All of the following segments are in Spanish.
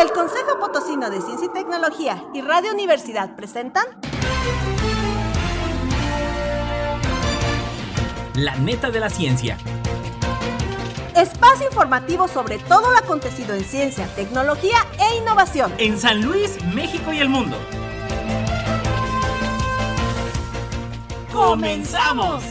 El Consejo Potosino de Ciencia y Tecnología y Radio Universidad presentan La Neta de la Ciencia. Espacio informativo sobre todo lo acontecido en ciencia, tecnología e innovación En San Luis, México y el mundo. ¡Comenzamos!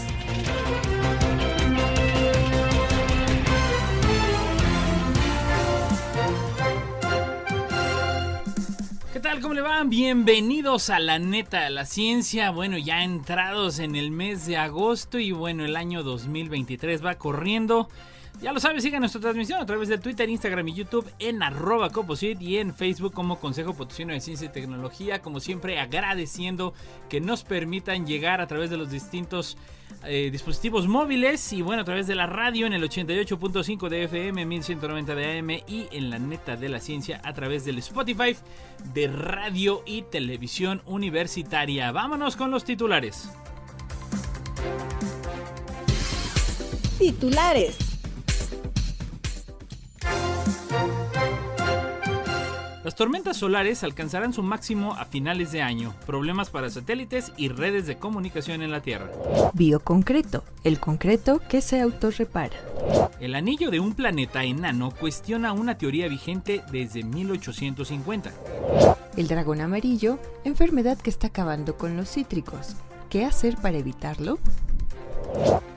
¿Qué tal? ¿Cómo le van? Bienvenidos a La Neta de la Ciencia. Bueno, ya entrados en el mes de agosto y bueno, el año 2023 va corriendo. Ya lo sabes, sigan nuestra transmisión a través de Twitter, Instagram y YouTube en @Coposit y en Facebook como Consejo Potosino de Ciencia y Tecnología. Como siempre, agradeciendo que nos permitan llegar a través de los distintos dispositivos móviles y bueno, a través de la radio en el 88.5 de FM, 1190 de AM y en La Neta de la Ciencia a través del Spotify de Radio y Televisión Universitaria. Vámonos con los titulares. Titulares. Las tormentas solares alcanzarán su máximo a finales de año. Problemas para satélites y redes de comunicación en la Tierra. Bioconcreto, el concreto que se autorrepara. El anillo de un planeta enano cuestiona una teoría vigente desde 1850. El dragón amarillo, enfermedad que está acabando con los cítricos. ¿Qué hacer para evitarlo?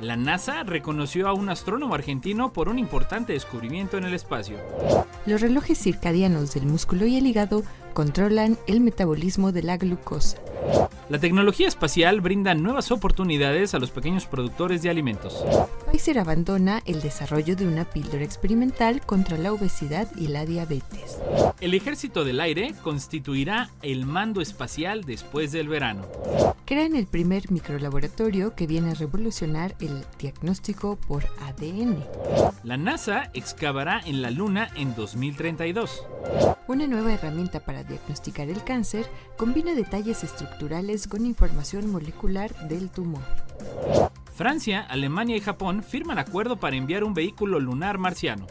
La NASA reconoció a un astrónomo argentino por un importante descubrimiento en el espacio. Los relojes circadianos del músculo y el hígado controlan el metabolismo de la glucosa. La tecnología espacial brinda nuevas oportunidades a los pequeños productores de alimentos. Pfizer abandona el desarrollo de una píldora experimental contra la obesidad y la diabetes. El Ejército del Aire constituirá el mando espacial después del verano. Crean el primer microlaboratorio que viene a revolucionar el diagnóstico por ADN. La NASA excavará en la Luna en 2032. Una nueva herramienta para diagnosticar el cáncer combina detalles estructurales con información molecular del tumor. Francia, Alemania y Japón firman acuerdo para enviar un vehículo lunar marciano.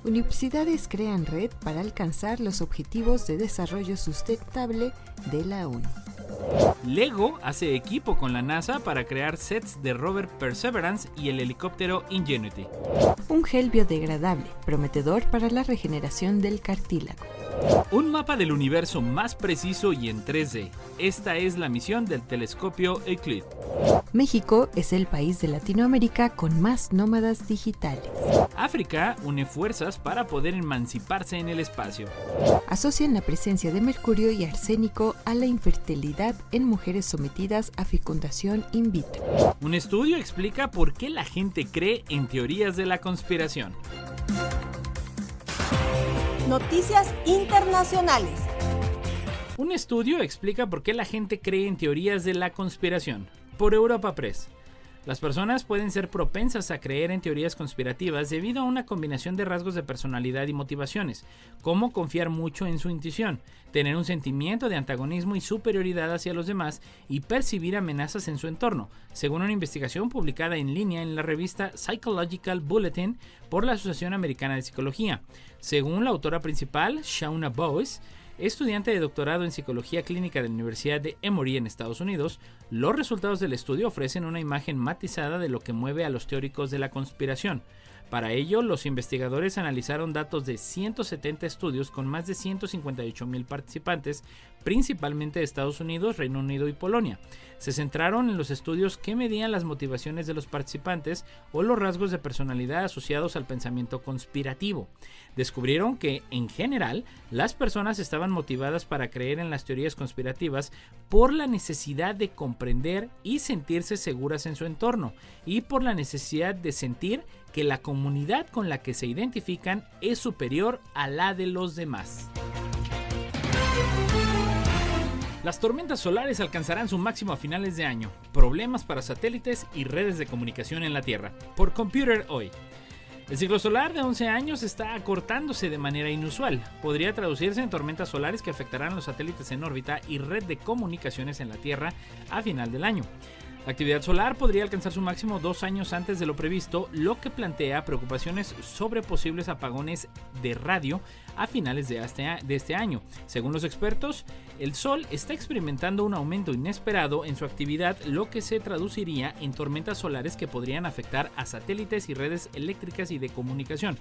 Universidades crean red para alcanzar los objetivos de desarrollo sustentable de la ONU. Lego hace equipo con la NASA para crear sets de rover Perseverance y el helicóptero Ingenuity. Un gel biodegradable, prometedor para la regeneración del cartílago. Un mapa del universo más preciso y en 3D. Esta es la misión del telescopio Euclid. México es el país de Latinoamérica con más nómadas digitales. África une fuerzas para poder emanciparse en el espacio. Asocian la presencia de mercurio y arsénico a la infertilidad en mujeres sometidas a fecundación in vitro. Un estudio explica por qué la gente cree en teorías de la conspiración. Noticias internacionales. Un estudio explica por qué la gente cree en teorías de la conspiración. Por Europa Press. Las personas pueden ser propensas a creer en teorías conspirativas debido a una combinación de rasgos de personalidad y motivaciones, como confiar mucho en su intuición, tener un sentimiento de antagonismo y superioridad hacia los demás y percibir amenazas en su entorno, según una investigación publicada en línea en la revista Psychological Bulletin por la Asociación Americana de Psicología. Según la autora principal, Shauna Bowes, estudiante de doctorado en psicología clínica de la Universidad de Emory en Estados Unidos, los resultados del estudio ofrecen una imagen matizada de lo que mueve a los teóricos de la conspiración. Para ello, los investigadores analizaron datos de 170 estudios con más de 158,000 participantes, principalmente de Estados Unidos, Reino Unido y Polonia. Se centraron en los estudios que medían las motivaciones de los participantes o los rasgos de personalidad asociados al pensamiento conspirativo. Descubrieron que, en general, las personas estaban motivadas para creer en las teorías conspirativas por la necesidad de comprender y sentirse seguras en su entorno, y por la necesidad de sentir que la comunidad con la que se identifican es superior a la de los demás. Las tormentas solares alcanzarán su máximo a finales de año. Problemas para satélites y redes de comunicación en la Tierra. Por Computer Hoy. El ciclo solar de 11 años está acortándose de manera inusual. Podría traducirse en tormentas solares que afectarán los satélites en órbita y red de comunicaciones en la Tierra a final del año. La actividad solar podría alcanzar su máximo 2 años antes de lo previsto, lo que plantea preocupaciones sobre posibles apagones de radio a finales de este año. Según los expertos, el Sol está experimentando un aumento inesperado en su actividad, lo que se traduciría en tormentas solares que podrían afectar a satélites y redes eléctricas y de comunicación.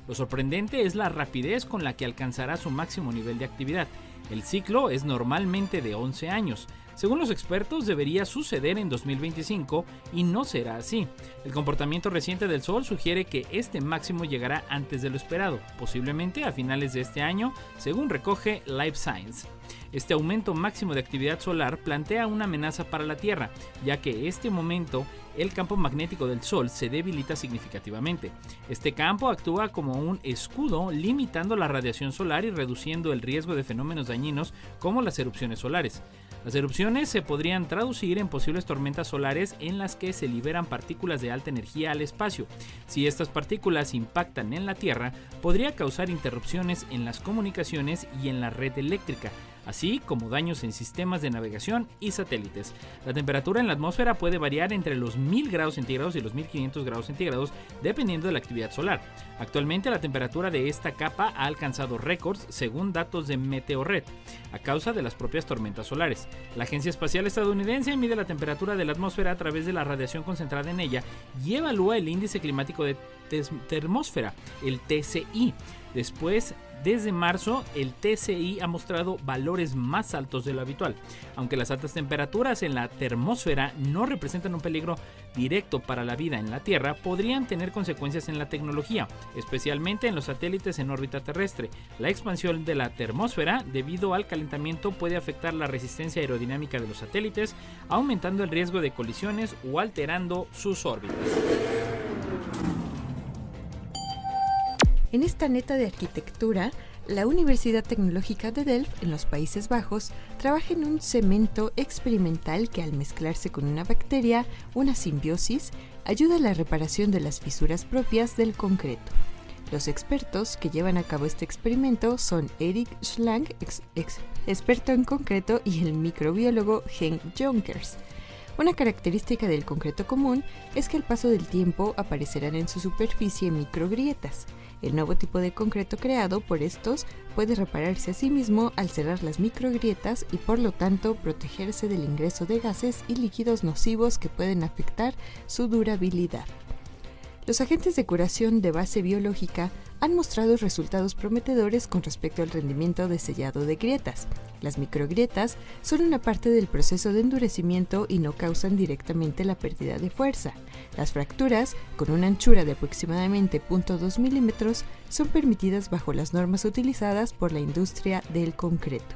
Lo sorprendente es la rapidez con la que alcanzará su máximo nivel de actividad. El ciclo es normalmente de 11 años. Según los expertos, debería suceder en 2025 y no será así. El comportamiento reciente del Sol sugiere que este máximo llegará antes de lo esperado, posiblemente a finales de este año, según recoge Life Science. Este aumento máximo de actividad solar plantea una amenaza para la Tierra, ya que en este momento el campo magnético del Sol se debilita significativamente. Este campo actúa como un escudo, limitando la radiación solar y reduciendo el riesgo de fenómenos dañinos como las erupciones solares. Las erupciones se podrían traducir en posibles tormentas solares en las que se liberan partículas de alta energía al espacio. Si estas partículas impactan en la Tierra, podría causar interrupciones en las comunicaciones y en la red eléctrica, así como daños en sistemas de navegación y satélites. La temperatura en la atmósfera puede variar entre los 1000 grados centígrados y los 1500 grados centígrados dependiendo de la actividad solar. Actualmente la temperatura de esta capa ha alcanzado récords según datos de Meteorred, a causa de las propias tormentas solares. La Agencia Espacial Estadounidense mide la temperatura de la atmósfera a través de la radiación concentrada en ella y evalúa el índice climático de termósfera, el TCI. Desde marzo, el TCI ha mostrado valores más altos de lo habitual. Aunque las altas temperaturas en la termósfera no representan un peligro directo para la vida en la Tierra, podrían tener consecuencias en la tecnología, especialmente en los satélites en órbita terrestre. La expansión de la termósfera debido al calentamiento puede afectar la resistencia aerodinámica de los satélites, aumentando el riesgo de colisiones o alterando sus órbitas. En esta neta de arquitectura, la Universidad Tecnológica de Delft, en los Países Bajos, trabaja en un cemento experimental que al mezclarse con una bacteria, una simbiosis, ayuda a la reparación de las fisuras propias del concreto. Los expertos que llevan a cabo este experimento son Erik Schlang, experto en concreto, y el microbiólogo Henk Jonkers. Una característica del concreto común es que al paso del tiempo aparecerán en su superficie microgrietas. El nuevo tipo de concreto creado por estos puede repararse a sí mismo al cerrar las microgrietas y por lo tanto protegerse del ingreso de gases y líquidos nocivos que pueden afectar su durabilidad. Los agentes de curación de base biológica han mostrado resultados prometedores con respecto al rendimiento de sellado de grietas. Las microgrietas son una parte del proceso de endurecimiento y no causan directamente la pérdida de fuerza. Las fracturas, con una anchura de aproximadamente 0.2 milímetros, son permitidas bajo las normas utilizadas por la industria del concreto.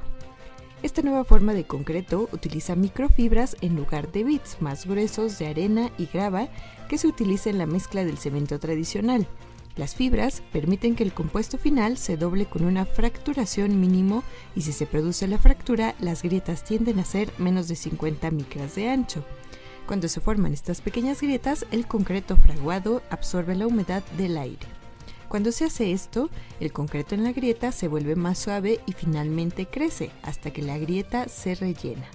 Esta nueva forma de concreto utiliza microfibras en lugar de bits más gruesos de arena y grava que se utiliza en la mezcla del cemento tradicional. Las fibras permiten que el compuesto final se doble con una fracturación mínimo y si se produce la fractura, las grietas tienden a ser menos de 50 micras de ancho. Cuando se forman estas pequeñas grietas, el concreto fraguado absorbe la humedad del aire. Cuando se hace esto, el concreto en la grieta se vuelve más suave y finalmente crece hasta que la grieta se rellena.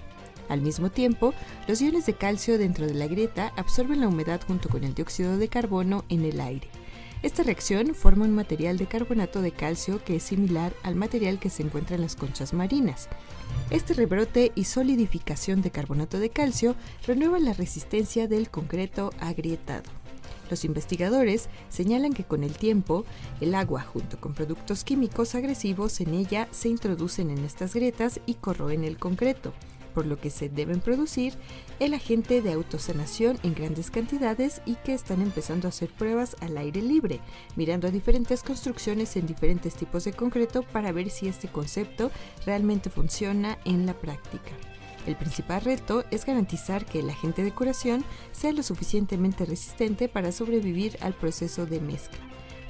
Al mismo tiempo, los iones de calcio dentro de la grieta absorben la humedad junto con el dióxido de carbono en el aire. Esta reacción forma un material de carbonato de calcio que es similar al material que se encuentra en las conchas marinas. Este rebrote y solidificación de carbonato de calcio renuevan la resistencia del concreto agrietado. Los investigadores señalan que con el tiempo, el agua junto con productos químicos agresivos en ella se introducen en estas grietas y corroen el concreto, por lo que se deben producir el agente de autosanación en grandes cantidades y que están empezando a hacer pruebas al aire libre, mirando a diferentes construcciones en diferentes tipos de concreto para ver si este concepto realmente funciona en la práctica. El principal reto es garantizar que el agente de curación sea lo suficientemente resistente para sobrevivir al proceso de mezcla.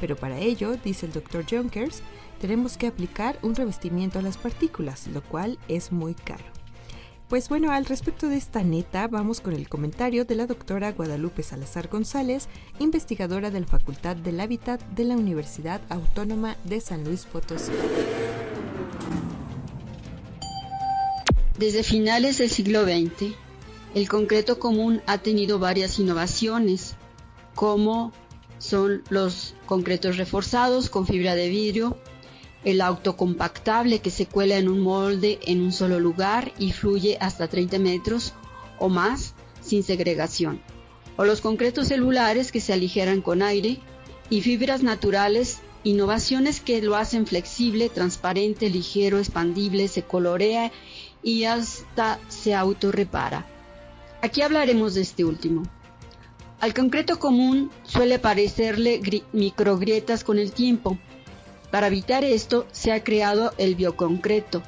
Pero para ello, dice el Dr. Jonkers, tenemos que aplicar un revestimiento a las partículas, lo cual es muy caro. Pues bueno, al respecto de esta neta, vamos con el comentario de la doctora Guadalupe Salazar González, investigadora de la Facultad del Hábitat de la Universidad Autónoma de San Luis Potosí. Desde finales del siglo XX, el concreto común ha tenido varias innovaciones, como son los concretos reforzados con fibra de vidrio, el autocompactable que se cuela en un molde en un solo lugar y fluye hasta 30 metros o más sin segregación, o los concretos celulares que se aligeran con aire, y fibras naturales, innovaciones que lo hacen flexible, transparente, ligero, expandible, se colorea y hasta se autorrepara. Aquí hablaremos de este último. Al concreto común suele parecerle microgrietas con el tiempo. Para evitar esto se ha creado el bioconcreto,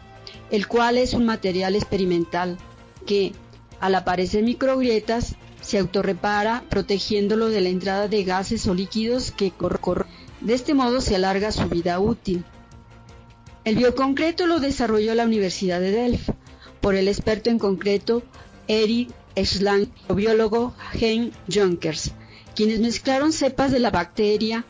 el cual es un material experimental que, al aparecer microgrietas, se autorrepara protegiéndolo de la entrada de gases o líquidos que corren. De este modo se alarga su vida útil. El bioconcreto lo desarrolló la Universidad de Delft por el experto en concreto Erik Schlang y el biólogo Hein Jonkers, quienes mezclaron cepas de la bacteria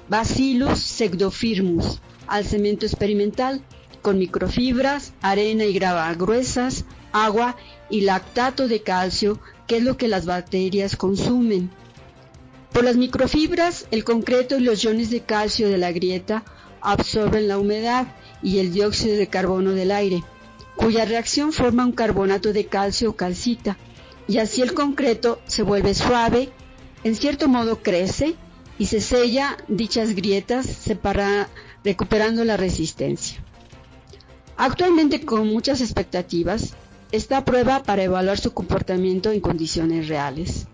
Bacillus pseudophymus al cemento experimental con microfibras, arena y grava gruesas, agua y lactato de calcio, que es lo que las bacterias consumen. Por las microfibras, el concreto y los iones de calcio de la grieta absorben la humedad y el dióxido de carbono del aire, cuya reacción forma un carbonato de calcio o calcita, y así el concreto se vuelve suave, en cierto modo crece y se sella dichas grietas, recuperando la resistencia. Actualmente, con muchas expectativas, está a prueba para evaluar su comportamiento en condiciones reales.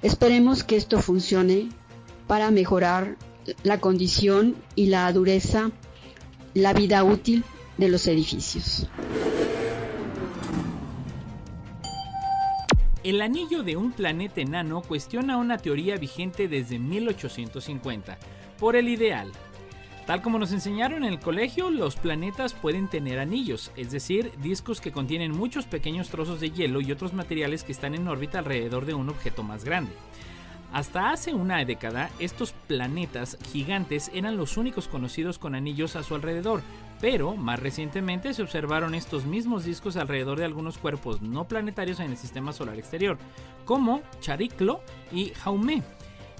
Esperemos que esto funcione para mejorar la condición y la dureza, la vida útil de los edificios. El anillo de un planeta enano cuestiona una teoría vigente desde 1850, por el ideal. Tal como nos enseñaron en el colegio, los planetas pueden tener anillos, es decir, discos que contienen muchos pequeños trozos de hielo y otros materiales que están en órbita alrededor de un objeto más grande. Hasta hace una década, estos planetas gigantes eran los únicos conocidos con anillos a su alrededor, pero más recientemente se observaron estos mismos discos alrededor de algunos cuerpos no planetarios en el sistema solar exterior, como Chariklo y Haumea.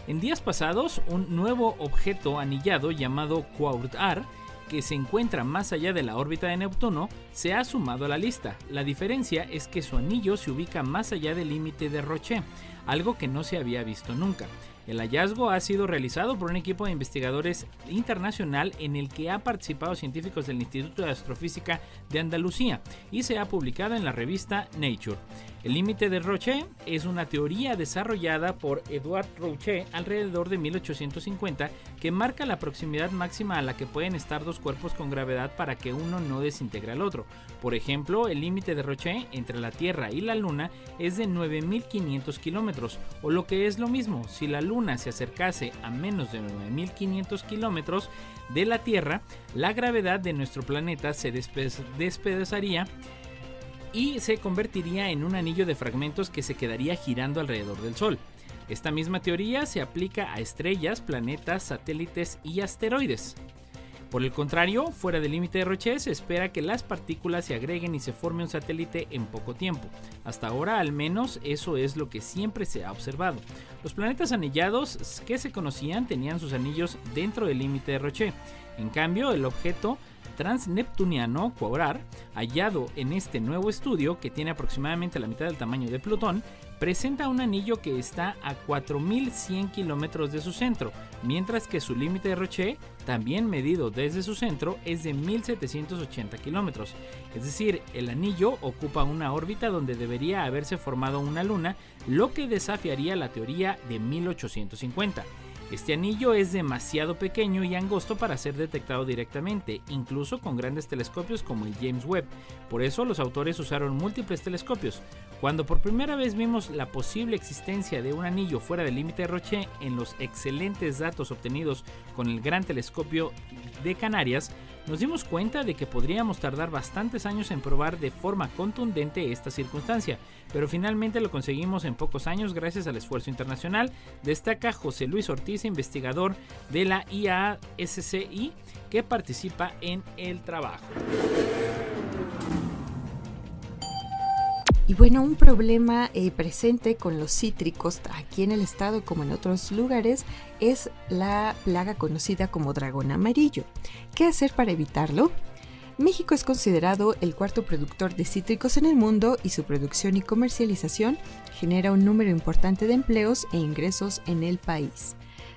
En días pasados, un nuevo objeto anillado llamado Quasar, que se encuentra más allá de la órbita de Neptuno, se ha sumado a la lista. La diferencia es que su anillo se ubica más allá del límite de Roche, algo que no se había visto nunca. El hallazgo ha sido realizado por un equipo de investigadores internacional en el que han participado científicos del Instituto de Astrofísica de Andalucía y se ha publicado en la revista Nature. El límite de Roche es una teoría desarrollada por Edouard Roche alrededor de 1850 que marca la proximidad máxima a la que pueden estar dos cuerpos con gravedad para que uno no desintegre al otro. Por ejemplo, el límite de Roche entre la Tierra y la Luna es de 9.500 kilómetros, o lo que es lo mismo, si la Luna se acercase a menos de 9.500 kilómetros de la Tierra, la gravedad de nuestro planeta se despedazaría y se convertiría en un anillo de fragmentos que se quedaría girando alrededor del Sol. Esta misma teoría se aplica a estrellas, planetas, satélites y asteroides. Por el contrario, fuera del límite de Roche se espera que las partículas se agreguen y se forme un satélite en poco tiempo. Hasta ahora, al menos, eso es lo que siempre se ha observado. Los planetas anillados que se conocían tenían sus anillos dentro del límite de Roche. En cambio, el objeto transneptuniano Quasar, hallado en este nuevo estudio, que tiene aproximadamente la mitad del tamaño de Plutón, presenta un anillo que está a 4.100 kilómetros de su centro, mientras que su límite de Roche, también medido desde su centro, es de 1.780 kilómetros. Es decir, el anillo ocupa una órbita donde debería haberse formado una luna, lo que desafiaría la teoría de 1850. Este anillo es demasiado pequeño y angosto para ser detectado directamente, incluso con grandes telescopios como el James Webb. Por eso los autores usaron múltiples telescopios. Cuando por primera vez vimos la posible existencia de un anillo fuera del límite de Roche en los excelentes datos obtenidos con el Gran Telescopio de Canarias, nos dimos cuenta de que podríamos tardar bastantes años en probar de forma contundente esta circunstancia, pero finalmente lo conseguimos en pocos años gracias al esfuerzo internacional, destaca José Luis Ortiz, investigador de la IASCI, que participa en el trabajo. Y bueno, un problema presente con los cítricos aquí en el estado como en otros lugares es la plaga conocida como dragón amarillo. ¿Qué hacer para evitarlo? México es considerado el cuarto productor de cítricos en el mundo y su producción y comercialización genera un número importante de empleos e ingresos en el país.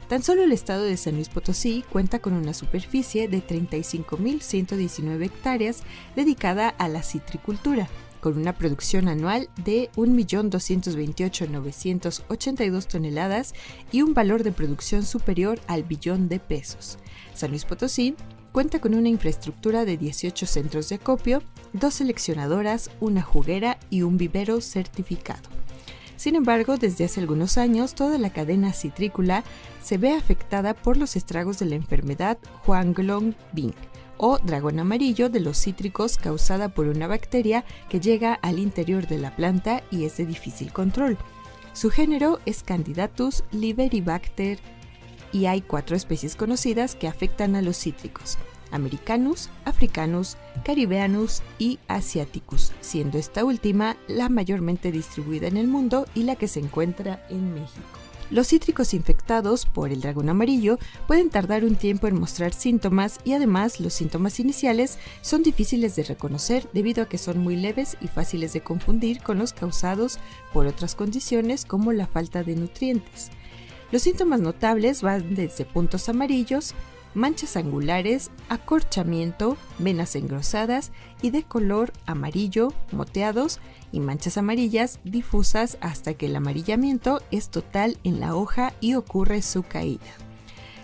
Tan solo el estado de San Luis Potosí cuenta con una superficie de 35.119 hectáreas dedicada a la citricultura, con una producción anual de 1.228.982 toneladas y un valor de producción superior al billón de pesos. San Luis Potosí cuenta con una infraestructura de 18 centros de acopio, 2 seleccionadoras, una juguera y un vivero certificado. Sin embargo, desde hace algunos años, toda la cadena citrícola se ve afectada por los estragos de la enfermedad Huanglong-Bing, o dragón amarillo de los cítricos, causada por una bacteria que llega al interior de la planta y es de difícil control. Su género es Candidatus liberibacter y hay 4 especies conocidas que afectan a los cítricos: Americanus, Africanus, Caribeanus y Asiaticus, siendo esta última la mayormente distribuida en el mundo y la que se encuentra en México. Los cítricos infectados por el dragón amarillo pueden tardar un tiempo en mostrar síntomas y además los síntomas iniciales son difíciles de reconocer debido a que son muy leves y fáciles de confundir con los causados por otras condiciones como la falta de nutrientes. Los síntomas notables van desde puntos amarillos, manchas angulares, acorchamiento, venas engrosadas y de color amarillo, moteados y manchas amarillas difusas hasta que el amarillamiento es total en la hoja y ocurre su caída.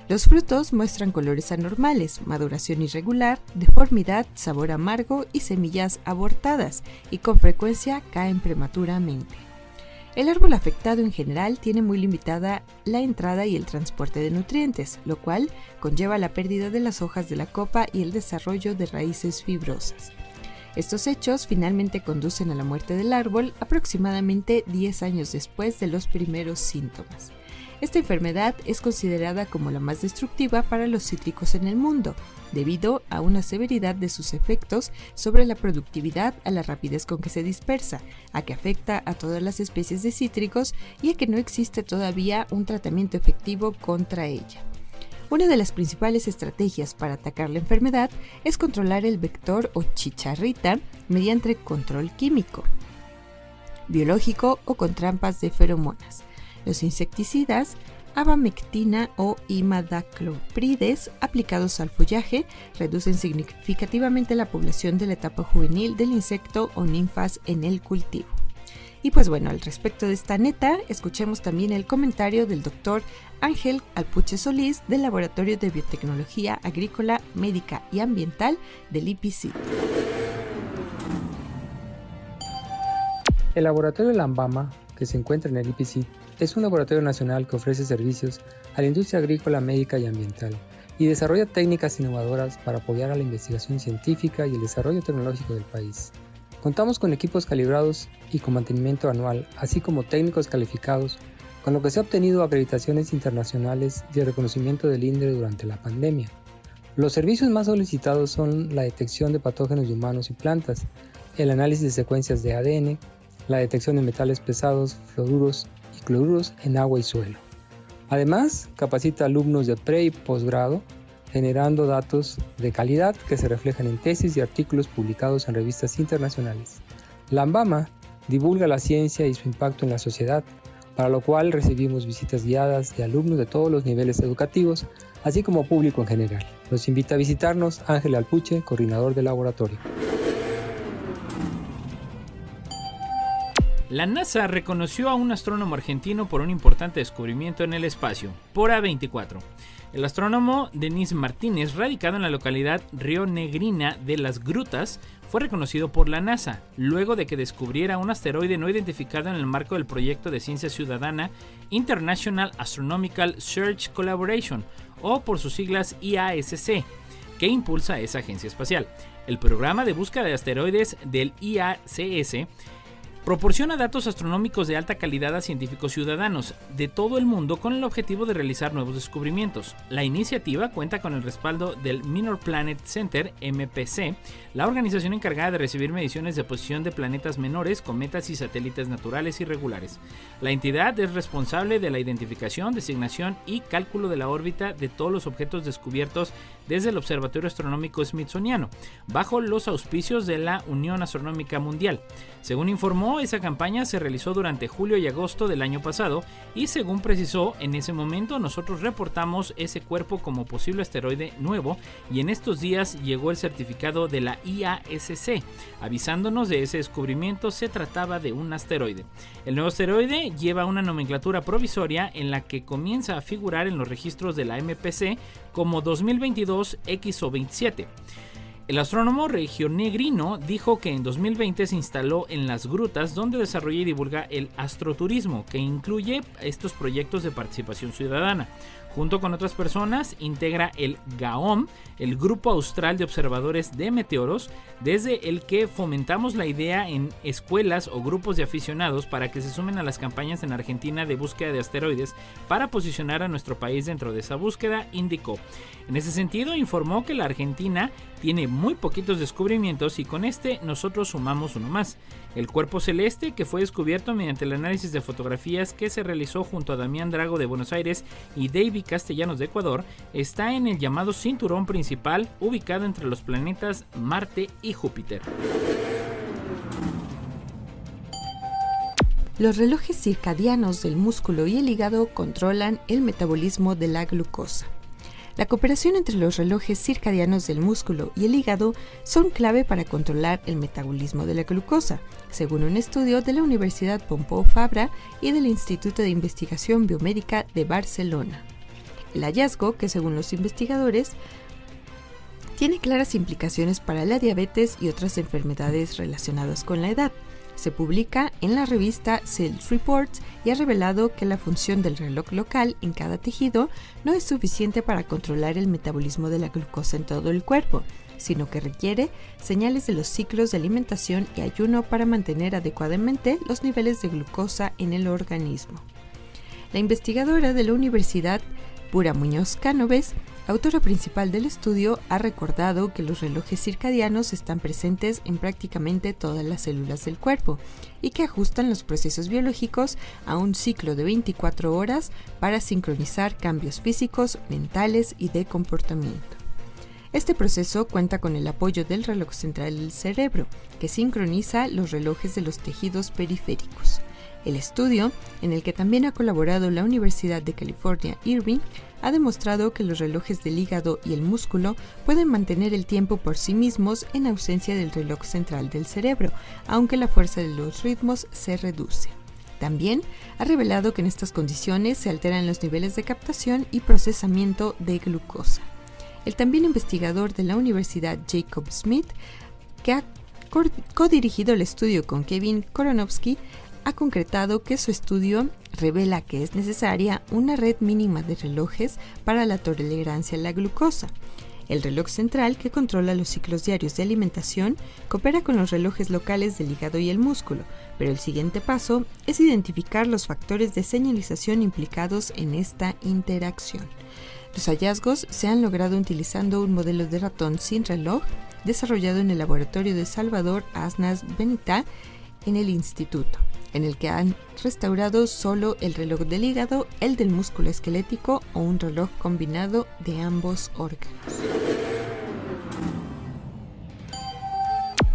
Los frutos muestran colores anormales, maduración irregular, deformidad, sabor amargo y semillas abortadas, y con frecuencia caen prematuramente. El árbol afectado en general tiene muy limitada la entrada y el transporte de nutrientes, lo cual conlleva la pérdida de las hojas de la copa y el desarrollo de raíces fibrosas. Estos hechos finalmente conducen a la muerte del árbol aproximadamente 10 años después de los primeros síntomas. Esta enfermedad es considerada como la más destructiva para los cítricos en el mundo, debido a una severidad de sus efectos sobre la productividad, a la rapidez con que se dispersa, a que afecta a todas las especies de cítricos y a que no existe todavía un tratamiento efectivo contra ella. Una de las principales estrategias para atacar la enfermedad es controlar el vector o chicharrita mediante control químico, biológico o con trampas de feromonas. Los insecticidas, abamectina o imidacloprides, aplicados al follaje, reducen significativamente la población de la etapa juvenil del insecto o ninfas en el cultivo. Y pues bueno, al respecto de esta neta, escuchemos también el comentario del doctor Ángel Alpuche Solís del Laboratorio de Biotecnología Agrícola, Médica y Ambiental del IPC. El laboratorio Lambama, que se encuentra en el IPC, es un laboratorio nacional que ofrece servicios a la industria agrícola, médica y ambiental y desarrolla técnicas innovadoras para apoyar a la investigación científica y el desarrollo tecnológico del país. Contamos con equipos calibrados y con mantenimiento anual, así como técnicos calificados, con lo que se ha obtenido acreditaciones internacionales y el reconocimiento del INDRE durante la pandemia. Los servicios más solicitados son la detección de patógenos de humanos y plantas, el análisis de secuencias de ADN, la detección de metales pesados, fluoruros y cloruros en agua y suelo. Además, capacita alumnos de pre y posgrado, generando datos de calidad que se reflejan en tesis y artículos publicados en revistas internacionales. Lambama divulga la ciencia y su impacto en la sociedad, para lo cual recibimos visitas guiadas de alumnos de todos los niveles educativos, así como público en general. Los invita a visitarnos Ángel Alpuche, coordinador del laboratorio. La NASA reconoció a un astrónomo argentino por un importante descubrimiento en el espacio, Pora 24. El astrónomo Denis Martínez, radicado en la localidad rionegrina de Las Grutas, fue reconocido por la NASA, luego de que descubriera un asteroide no identificado en el marco del proyecto de ciencia ciudadana International Astronomical Search Collaboration, o por sus siglas IASC, que impulsa esa agencia espacial. El programa de búsqueda de asteroides del IACS proporciona datos astronómicos de alta calidad a científicos ciudadanos de todo el mundo con el objetivo de realizar nuevos descubrimientos. La iniciativa cuenta con el respaldo del Minor Planet Center, MPC, la organización encargada de recibir mediciones de posición de planetas menores, cometas y satélites naturales irregulares. La entidad es responsable de la identificación, designación y cálculo de la órbita de todos los objetos descubiertos desde el Observatorio Astronómico Smithsoniano, bajo los auspicios de la Unión Astronómica Mundial. Según informó, esa campaña se realizó durante julio y agosto del año pasado y, según precisó, en ese momento nosotros reportamos ese cuerpo como posible asteroide nuevo y en estos días llegó el certificado de la IASC avisándonos de ese descubrimiento. Se trataba de un asteroide. El nuevo asteroide lleva una nomenclatura provisoria en la que comienza a figurar en los registros de la MPC como 2022 XO27. El astrónomo regionegrino dijo que en 2020 se instaló en las grutas, donde desarrolla y divulga el astroturismo, que incluye estos proyectos de participación ciudadana. Junto con otras personas, integra el GAOM, el Grupo Austral de Observadores de Meteoros, desde el que fomentamos la idea en escuelas o grupos de aficionados para que se sumen a las campañas en Argentina de búsqueda de asteroides para posicionar a nuestro país dentro de esa búsqueda, indicó. En ese sentido, informó que la Argentina tiene muy poquitos descubrimientos y con este nosotros sumamos uno más. El cuerpo celeste, que fue descubierto mediante el análisis de fotografías que se realizó junto a Damián Drago de Buenos Aires y David Castellanos de Ecuador, está en el llamado cinturón principal ubicado entre los planetas Marte y Júpiter. Los relojes circadianos del músculo y el hígado controlan el metabolismo de la glucosa. La cooperación entre los relojes circadianos del músculo y el hígado son clave para controlar el metabolismo de la glucosa, según un estudio de la Universidad Pompeu Fabra y del Instituto de Investigación Biomédica de Barcelona. El hallazgo, que según los investigadores, tiene claras implicaciones para la diabetes y otras enfermedades relacionadas con la edad. Se publica en la revista Cells Reports y ha revelado que la función del reloj local en cada tejido no es suficiente para controlar el metabolismo de la glucosa en todo el cuerpo, sino que requiere señales de los ciclos de alimentación y ayuno para mantener adecuadamente los niveles de glucosa en el organismo. La investigadora de la Universidad Pura Muñoz Cánovas, autora principal del estudio, ha recordado que los relojes circadianos están presentes en prácticamente todas las células del cuerpo y que ajustan los procesos biológicos a un ciclo de 24 horas para sincronizar cambios físicos, mentales y de comportamiento. Este proceso cuenta con el apoyo del reloj central del cerebro, que sincroniza los relojes de los tejidos periféricos. El estudio, en el que también ha colaborado la Universidad de California, Irvine, ha demostrado que los relojes del hígado y el músculo pueden mantener el tiempo por sí mismos en ausencia del reloj central del cerebro, aunque la fuerza de los ritmos se reduce. También ha revelado que en estas condiciones se alteran los niveles de captación y procesamiento de glucosa. El también investigador de la Universidad Jacob Smith, que ha codirigido el estudio con Kevin Koronovsky, ha concretado que su estudio revela que es necesaria una red mínima de relojes para la tolerancia a la glucosa. El reloj central, que controla los ciclos diarios de alimentación, coopera con los relojes locales del hígado y el músculo, pero el siguiente paso es identificar los factores de señalización implicados en esta interacción. Los hallazgos se han logrado utilizando un modelo de ratón sin reloj desarrollado en el laboratorio de Salvador Asnas Benita en el instituto, en el que han restaurado solo el reloj del hígado, el del músculo esquelético o un reloj combinado de ambos órganos.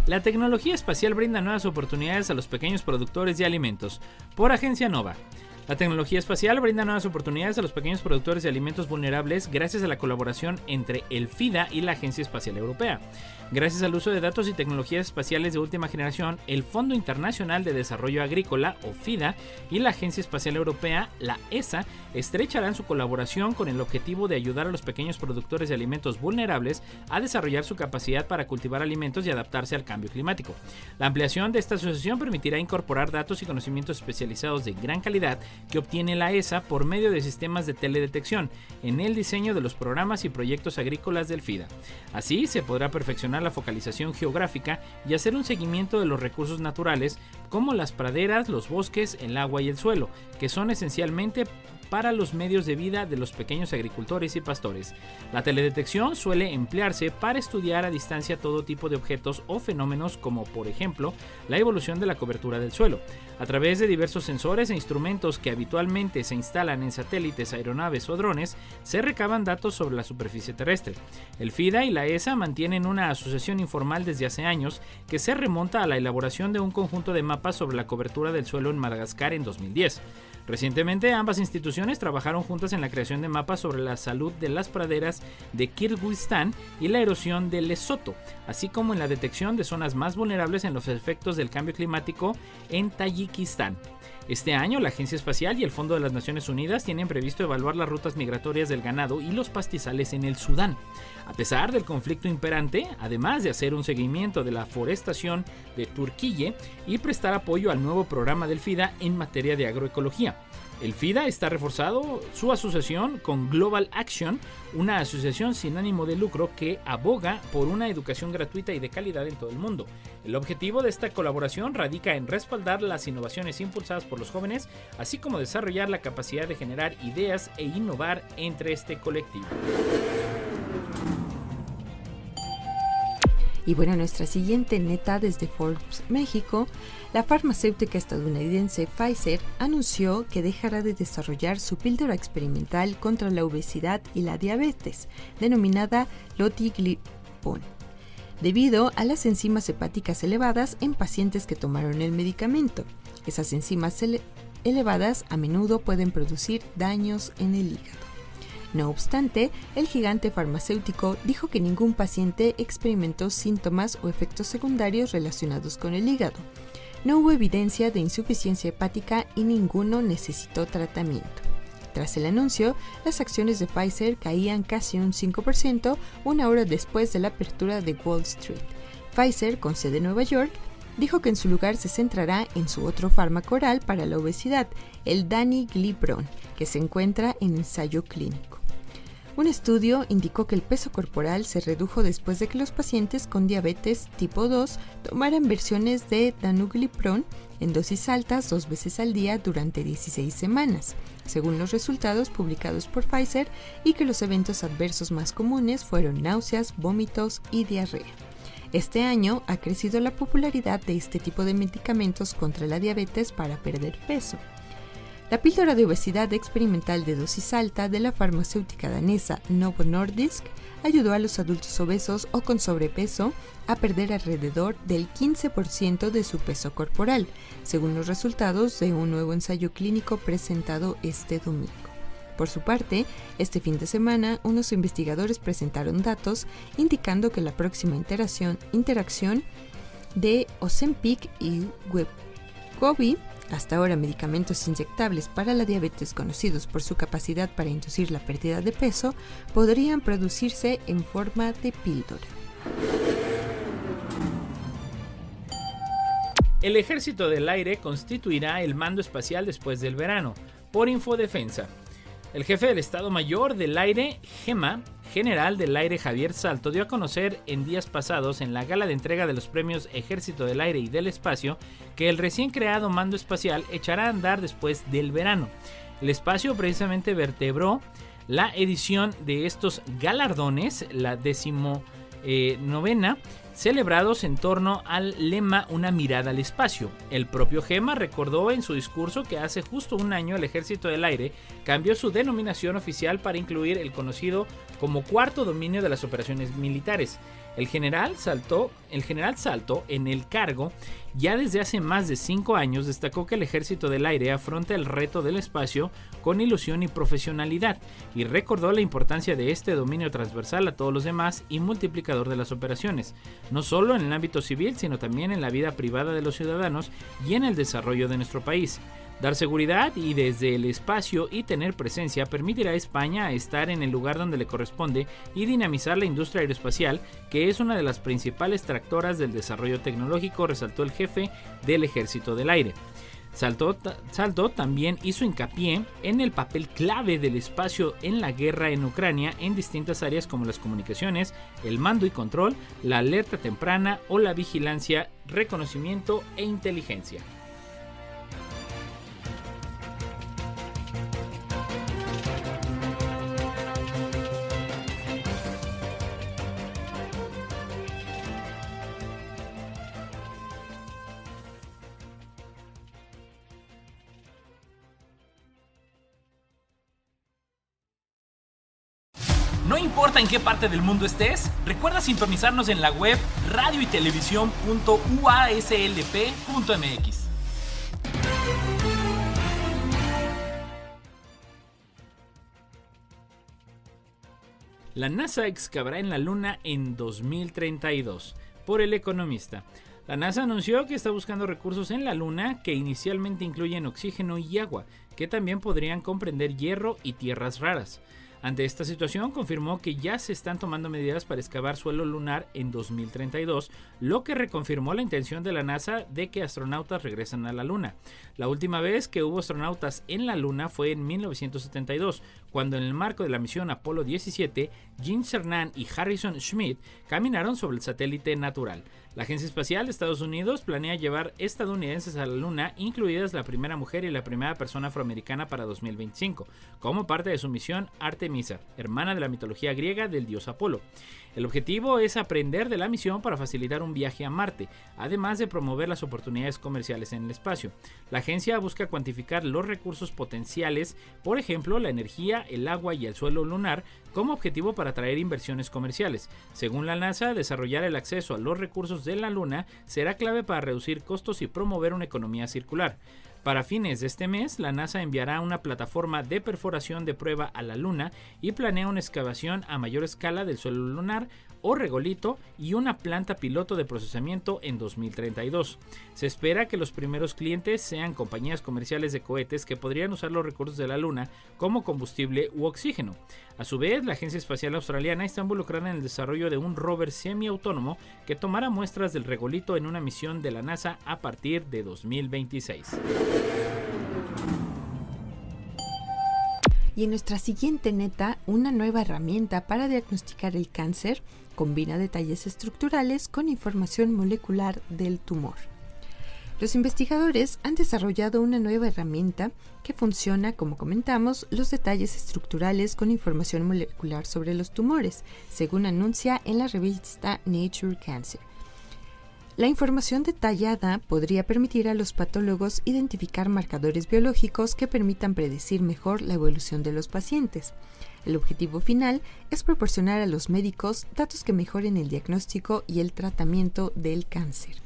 La tecnología espacial brinda nuevas oportunidades a los pequeños productores de alimentos. Por Agencia Nova. La tecnología espacial brinda nuevas oportunidades a los pequeños productores de alimentos vulnerables gracias a la colaboración entre el FIDA y la Agencia Espacial Europea. Gracias al uso de datos y tecnologías espaciales de última generación, el Fondo Internacional de Desarrollo Agrícola, o FIDA, y la Agencia Espacial Europea, la ESA, estrecharán su colaboración con el objetivo de ayudar a los pequeños productores de alimentos vulnerables a desarrollar su capacidad para cultivar alimentos y adaptarse al cambio climático. La ampliación de esta asociación permitirá incorporar datos y conocimientos especializados de gran calidad que obtiene la ESA por medio de sistemas de teledetección en el diseño de los programas y proyectos agrícolas del FIDA. Así se podrá perfeccionar la focalización geográfica y hacer un seguimiento de los recursos naturales como las praderas, los bosques, el agua y el suelo, que son esencialmente para los medios de vida de los pequeños agricultores y pastores. La teledetección suele emplearse para estudiar a distancia todo tipo de objetos o fenómenos como, por ejemplo, la evolución de la cobertura del suelo. A través de diversos sensores e instrumentos que habitualmente se instalan en satélites, aeronaves o drones, se recaban datos sobre la superficie terrestre. El FIDA y la ESA mantienen una asociación informal desde hace años que se remonta a la elaboración de un conjunto de mapas sobre la cobertura del suelo en Madagascar en 2010. Recientemente, ambas instituciones trabajaron juntas en la creación de mapas sobre la salud de las praderas de Kirguistán y la erosión de Lesoto, así como en la detección de zonas más vulnerables en los efectos del cambio climático en Tayikistán. Este año, la Agencia Espacial y el Fondo de las Naciones Unidas tienen previsto evaluar las rutas migratorias del ganado y los pastizales en el Sudán. A pesar del conflicto imperante, además de hacer un seguimiento de la forestación de Turquille y prestar apoyo al nuevo programa del FIDA en materia de agroecología. El FIDA está reforzado su asociación con Global Action, una asociación sin ánimo de lucro que aboga por una educación gratuita y de calidad en todo el mundo. El objetivo de esta colaboración radica en respaldar las innovaciones impulsadas por los jóvenes, así como desarrollar la capacidad de generar ideas e innovar entre este colectivo. Y bueno, nuestra siguiente neta desde Forbes, México, la farmacéutica estadounidense Pfizer anunció que dejará de desarrollar su píldora experimental contra la obesidad y la diabetes, denominada lotiglipron, debido a las enzimas hepáticas elevadas en pacientes que tomaron el medicamento. Esas enzimas elevadas a menudo pueden producir daños en el hígado. No obstante, el gigante farmacéutico dijo que ningún paciente experimentó síntomas o efectos secundarios relacionados con el hígado. No hubo evidencia de insuficiencia hepática y ninguno necesitó tratamiento. Tras el anuncio, las acciones de Pfizer caían casi un 5% una hora después de la apertura de Wall Street. Pfizer, con sede en Nueva York, dijo que en su lugar se centrará en su otro fármaco oral para la obesidad, el danuglipron, que se encuentra en ensayo clínico. Un estudio indicó que el peso corporal se redujo después de que los pacientes con diabetes tipo 2 tomaran versiones de danuglipron en dosis altas 2 veces al día durante 16 semanas, según los resultados publicados por Pfizer, y que los eventos adversos más comunes fueron náuseas, vómitos y diarrea. Este año ha crecido la popularidad de este tipo de medicamentos contra la diabetes para perder peso. La píldora de obesidad experimental de dosis alta de la farmacéutica danesa Novo Nordisk ayudó a los adultos obesos o con sobrepeso a perder alrededor del 15% de su peso corporal, según los resultados de un nuevo ensayo clínico presentado este domingo. Por su parte, este fin de semana, unos investigadores presentaron datos indicando que la próxima interacción de Ozempic y Wegovy, hasta ahora medicamentos inyectables para la diabetes conocidos por su capacidad para inducir la pérdida de peso, podrían producirse en forma de píldora. El Ejército del Aire constituirá el mando espacial después del verano, por Infodefensa. El jefe del Estado Mayor del Aire, GEMA, general del Aire Javier Salto, dio a conocer en días pasados en la gala de entrega de los premios Ejército del Aire y del Espacio que el recién creado mando espacial echará a andar después del verano. El espacio precisamente vertebró la edición de estos galardones, la 19ª, celebrados en torno al lema Una mirada al espacio. El propio GEMA recordó en su discurso que hace justo un año el Ejército del Aire cambió su denominación oficial para incluir el conocido como cuarto dominio de las operaciones militares. El general Salto, en el cargo, ya desde hace más de 5 años, destacó que el Ejército del Aire afronta el reto del espacio con ilusión y profesionalidad, y recordó la importancia de este dominio transversal a todos los demás y multiplicador de las operaciones, no solo en el ámbito civil, sino también en la vida privada de los ciudadanos y en el desarrollo de nuestro país. Dar seguridad y desde el espacio y tener presencia permitirá a España estar en el lugar donde le corresponde y dinamizar la industria aeroespacial, que es una de las principales tractoras del desarrollo tecnológico, resaltó el jefe del Ejército del Aire. Salto también hizo hincapié en el papel clave del espacio en la guerra en Ucrania en distintas áreas como las comunicaciones, el mando y control, la alerta temprana o la vigilancia, reconocimiento e inteligencia. No importa en qué parte del mundo estés, recuerda sintonizarnos en la web radioytelevisión.uaslp.mx. La NASA excavará en la Luna en 2032, por El Economista. La NASA anunció que está buscando recursos en la Luna que inicialmente incluyen oxígeno y agua, que también podrían comprender hierro y tierras raras. Ante esta situación, confirmó que ya se están tomando medidas para excavar suelo lunar en 2032, lo que reconfirmó la intención de la NASA de que astronautas regresen a la Luna. La última vez que hubo astronautas en la Luna fue en 1972, cuando en el marco de la misión Apolo 17, Gene Cernan y Harrison Schmitt caminaron sobre el satélite natural. La Agencia Espacial de Estados Unidos planea llevar estadounidenses a la Luna, incluidas la primera mujer y la primera persona afroamericana para 2025, como parte de su misión Artemisa, hermana de la mitología griega del dios Apolo. El objetivo es aprender de la misión para facilitar un viaje a Marte, además de promover las oportunidades comerciales en el espacio. La agencia busca cuantificar los recursos potenciales, por ejemplo, la energía, el agua y el suelo lunar, como objetivo para atraer inversiones comerciales. Según la NASA, desarrollar el acceso a los recursos de la Luna será clave para reducir costos y promover una economía circular. Para fines de este mes, la NASA enviará una plataforma de perforación de prueba a la Luna y planea una excavación a mayor escala del suelo lunar o regolito y una planta piloto de procesamiento en 2032. Se espera que los primeros clientes sean compañías comerciales de cohetes que podrían usar los recursos de la Luna como combustible u oxígeno. A su vez, la Agencia Espacial Australiana está involucrada en el desarrollo de un rover semiautónomo que tomará muestras del regolito en una misión de la NASA a partir de 2026. Y en nuestra siguiente neta, una nueva herramienta para diagnosticar el cáncer combina detalles estructurales con información molecular del tumor. Los investigadores han desarrollado una nueva herramienta que funciona, como comentamos, los detalles estructurales con información molecular sobre los tumores, según anuncia en la revista Nature Cancer. La información detallada podría permitir a los patólogos identificar marcadores biológicos que permitan predecir mejor la evolución de los pacientes. El objetivo final es proporcionar a los médicos datos que mejoren el diagnóstico y el tratamiento del cáncer.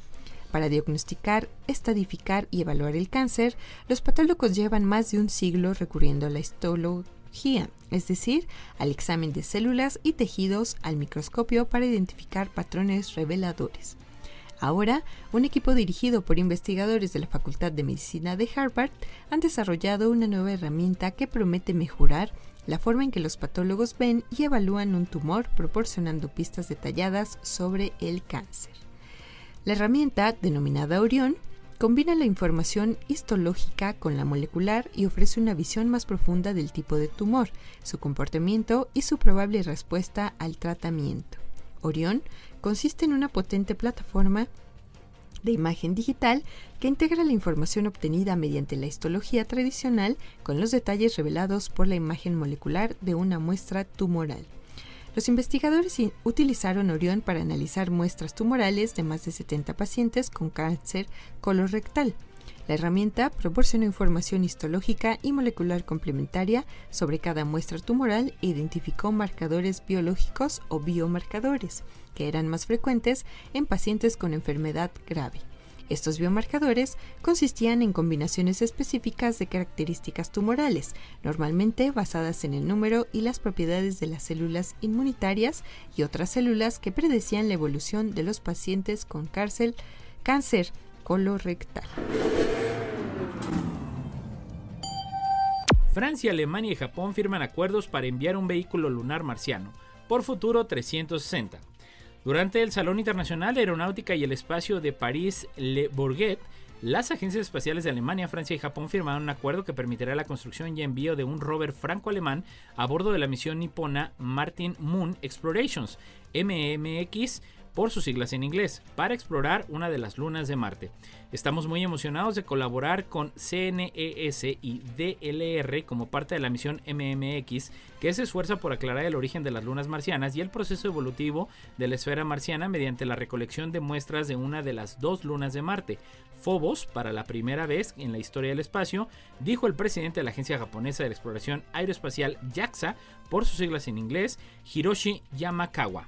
Para diagnosticar, estadificar y evaluar el cáncer, los patólogos llevan más de un siglo recurriendo a la histología, es decir, al examen de células y tejidos al microscopio para identificar patrones reveladores. Ahora, un equipo dirigido por investigadores de la Facultad de Medicina de Harvard han desarrollado una nueva herramienta que promete mejorar la forma en que los patólogos ven y evalúan un tumor, proporcionando pistas detalladas sobre el cáncer. La herramienta, denominada Orión, combina la información histológica con la molecular y ofrece una visión más profunda del tipo de tumor, su comportamiento y su probable respuesta al tratamiento. Orión consiste en una potente plataforma de imagen digital que integra la información obtenida mediante la histología tradicional con los detalles revelados por la imagen molecular de una muestra tumoral. Los investigadores utilizaron Orión para analizar muestras tumorales de más de 70 pacientes con cáncer colorectal. La herramienta proporciona información histológica y molecular complementaria sobre cada muestra tumoral e identificó marcadores biológicos o biomarcadores, que eran más frecuentes en pacientes con enfermedad grave. Estos biomarcadores consistían en combinaciones específicas de características tumorales, normalmente basadas en el número y las propiedades de las células inmunitarias y otras células que predecían la evolución de los pacientes con cáncer colorectal. Francia, Alemania y Japón firman acuerdos para enviar un vehículo lunar marciano, por Futuro 360. Durante el Salón Internacional de Aeronáutica y el Espacio de París-Le Bourget, Las agencias espaciales de Alemania, Francia y Japón firmaron un acuerdo que permitirá la construcción y envío de un rover franco-alemán a bordo de la misión nipona Martin Moon Explorations, MMX, por sus siglas en inglés, para explorar una de las lunas de Marte. Estamos muy emocionados de colaborar con CNES y DLR como parte de la misión MMX, que se esfuerza por aclarar el origen de las lunas marcianas y el proceso evolutivo de la esfera marciana mediante la recolección de muestras de una de las 2 lunas de Marte, Phobos, para la primera vez en la historia del espacio, dijo el presidente de la Agencia Japonesa de la Exploración Aeroespacial JAXA, por sus siglas en inglés, Hiroshi Yamakawa.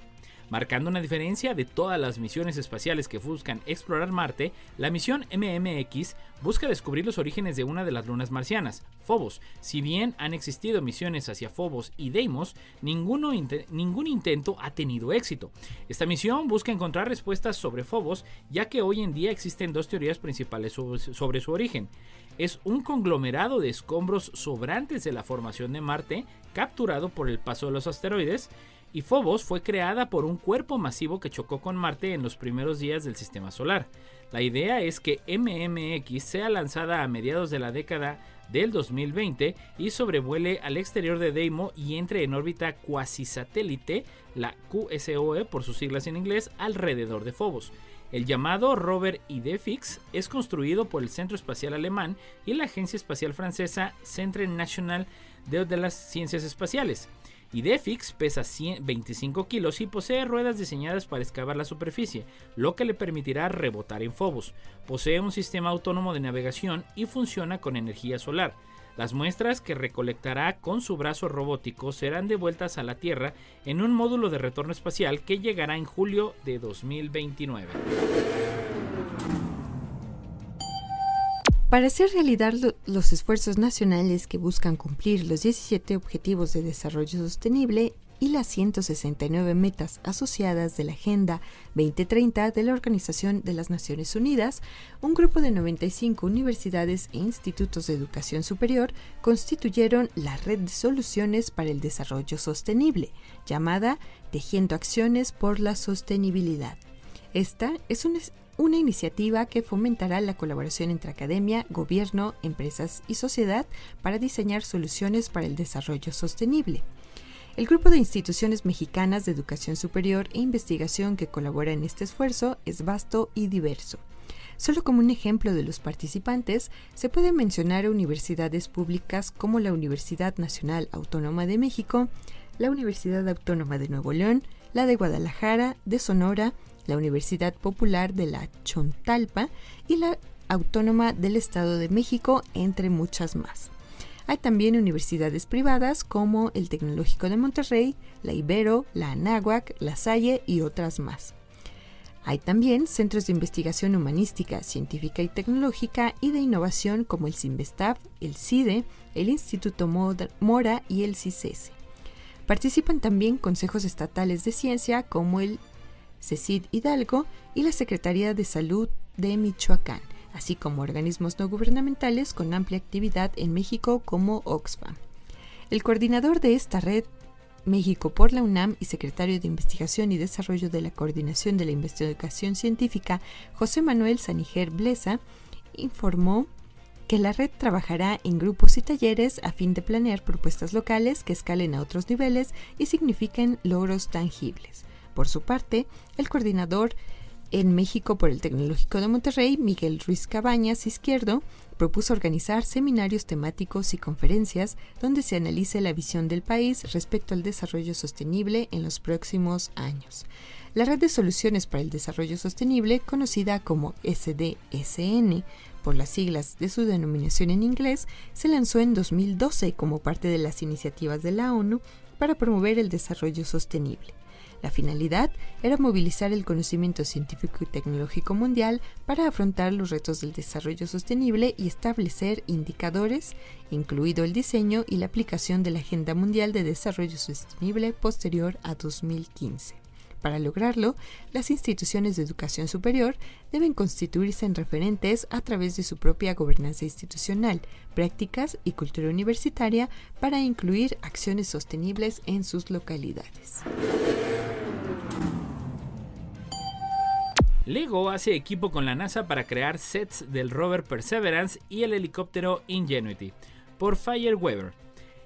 Marcando una diferencia de todas las misiones espaciales que buscan explorar Marte, la misión MMX busca descubrir los orígenes de una de las lunas marcianas, Phobos. Si bien han existido misiones hacia Phobos y Deimos, ningún intento ha tenido éxito. Esta misión busca encontrar respuestas sobre Phobos, ya que hoy en día existen 2 teorías principales sobre su origen. Es un conglomerado de escombros sobrantes de la formación de Marte, capturado por el paso de los asteroides, y Phobos fue creada por un cuerpo masivo que chocó con Marte en los primeros días del sistema solar. La idea es que MMX sea lanzada a mediados de la década del 2020 y sobrevuele al exterior de Deimos y entre en órbita cuasisatélite, la QSOE por sus siglas en inglés, alrededor de Phobos. El llamado rover IDEFIX es construido por el Centro Espacial Alemán y la agencia espacial francesa Centre National de las Ciencias Espaciales. IDEFIX pesa 25 kilos y posee ruedas diseñadas para excavar la superficie, lo que le permitirá rebotar en Phobos. Posee un sistema autónomo de navegación y funciona con energía solar. Las muestras que recolectará con su brazo robótico serán devueltas a la Tierra en un módulo de retorno espacial que llegará en julio de 2029. Para hacer realidad los esfuerzos nacionales que buscan cumplir los 17 Objetivos de Desarrollo Sostenible y las 169 metas asociadas de la Agenda 2030 de la Organización de las Naciones Unidas, un grupo de 95 universidades e institutos de educación superior constituyeron la Red de Soluciones para el Desarrollo Sostenible, llamada Tejiendo Acciones por la Sostenibilidad. Esta es una iniciativa que fomentará la colaboración entre academia, gobierno, empresas y sociedad para diseñar soluciones para el desarrollo sostenible. El grupo de instituciones mexicanas de educación superior e investigación que colabora en este esfuerzo es vasto y diverso. Solo como un ejemplo de los participantes, se puede mencionar a universidades públicas como la Universidad Nacional Autónoma de México, la Universidad Autónoma de Nuevo León, la de Guadalajara, de Sonora, la Universidad Popular de la Chontalpa y la Autónoma del Estado de México, entre muchas más. Hay también universidades privadas como el Tecnológico de Monterrey, la Ibero, la Anáhuac, la Salle y otras más. Hay también centros de investigación humanística, científica y tecnológica y de innovación como el CINVESTAF, el CIDE, el Instituto Mora y el CICESE. Participan también consejos estatales de ciencia como el CECID Hidalgo y la Secretaría de Salud de Michoacán, así como organismos no gubernamentales con amplia actividad en México como Oxfam. El coordinador de esta red, México por la UNAM y secretario de Investigación y Desarrollo de la Coordinación de la Investigación Científica, José Manuel Saniger Blesa, informó que la red trabajará en grupos y talleres a fin de planear propuestas locales que escalen a otros niveles y signifiquen logros tangibles. Por su parte, el coordinador en México por el Tecnológico de Monterrey, Miguel Ruiz Cabañas Izquierdo, propuso organizar seminarios temáticos y conferencias donde se analice la visión del país respecto al desarrollo sostenible en los próximos años. La Red de Soluciones para el Desarrollo Sostenible, conocida como SDSN, por las siglas de su denominación en inglés, se lanzó en 2012 como parte de las iniciativas de la ONU para promover el desarrollo sostenible. La finalidad era movilizar el conocimiento científico y tecnológico mundial para afrontar los retos del desarrollo sostenible y establecer indicadores, incluido el diseño y la aplicación de la Agenda Mundial de Desarrollo Sostenible posterior a 2015. Para lograrlo, las instituciones de educación superior deben constituirse en referentes a través de su propia gobernanza institucional, prácticas y cultura universitaria para incluir acciones sostenibles en sus localidades. LEGO hace equipo con la NASA para crear sets del rover Perseverance y el helicóptero Ingenuity, por Fairweather.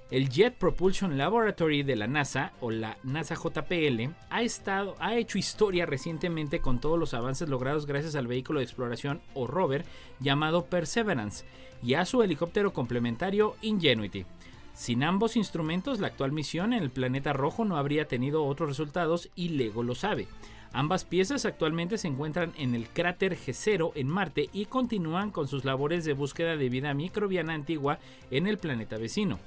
El Jet Propulsion Laboratory de la NASA, o la NASA JPL, ha hecho historia recientemente con todos los avances logrados gracias al vehículo de exploración o rover llamado Perseverance y a su helicóptero complementario Ingenuity. Sin ambos instrumentos, la actual misión en el planeta rojo no habría tenido otros resultados y LEGO lo sabe. Ambas piezas actualmente se encuentran en el cráter G0 en Marte y continúan con sus labores de búsqueda de vida microbiana antigua en el planeta vecino.